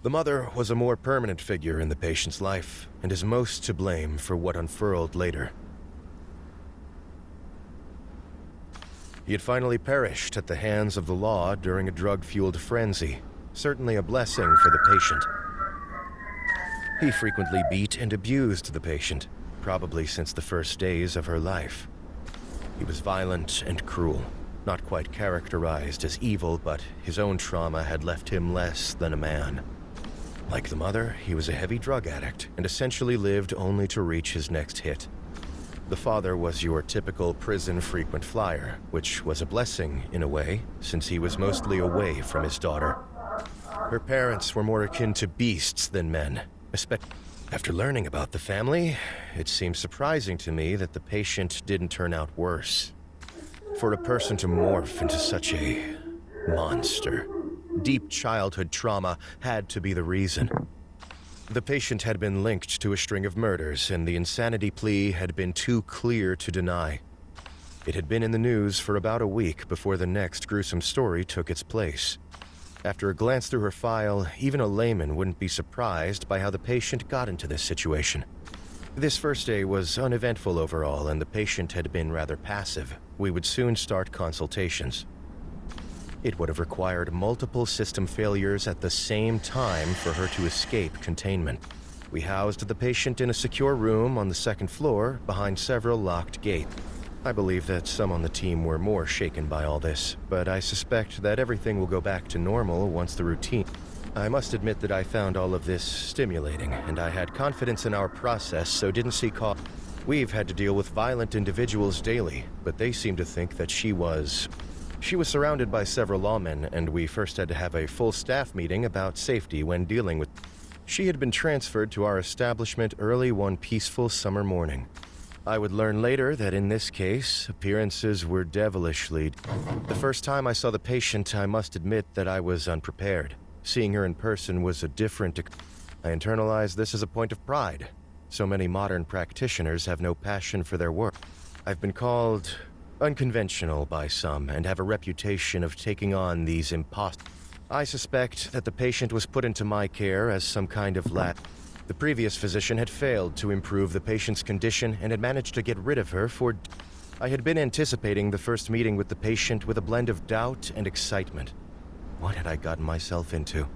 The mother was a more permanent figure in the patient's life and is most to blame for what unfurled later. He had finally perished at the hands of the law during a drug-fueled frenzy, certainly a blessing for the patient. He frequently beat and abused the patient, probably since the first days of her life. He was violent and cruel, not quite characterized as evil, but his own trauma had left him less than a man. Like the mother, he was a heavy drug addict and essentially lived only to reach his next hit. The father was your typical prison frequent flyer, which was a blessing in a way, since he was mostly away from his daughter. Her parents were more akin to beasts than men. After learning about the family, it seems surprising to me that the patient didn't turn out worse. For a person to morph into such a monster, deep childhood trauma had to be the reason. The patient had been linked to a string of murders, and the insanity plea had been too clear to deny. It had been in the news for about a week before the next gruesome story took its place. After a glance through her file, even a layman wouldn't be surprised by how the patient got into this situation. This first day was uneventful overall, and the patient had been rather passive. We would soon start consultations. It would have required multiple system failures at the same time for her to escape containment. We housed the patient in a secure room on the second floor behind several locked gates. I believe that some on the team were more shaken by all this, but I suspect that everything will go back to normal once the routine. I must admit that I found all of this stimulating, and I had confidence in our process, so didn't see cause. We've had to deal with violent individuals daily, but they seem to think that she was surrounded by several lawmen, and we first had to have a full staff meeting about safety when dealing with. She had been transferred to our establishment early one peaceful summer morning. I would learn later that in this case, appearances were devilishly. The first time I saw the patient, I must admit that I was unprepared. Seeing her in person was a different. I internalized this as a point of pride. So many modern practitioners have no passion for their work. I've been called unconventional by some and have a reputation of taking on these imposters. I suspect that the patient was put into my care as some kind of The previous physician had failed to improve the patient's condition and had managed to get rid of her for. I had been anticipating the first meeting with the patient with a blend of doubt and excitement. What had I gotten myself into?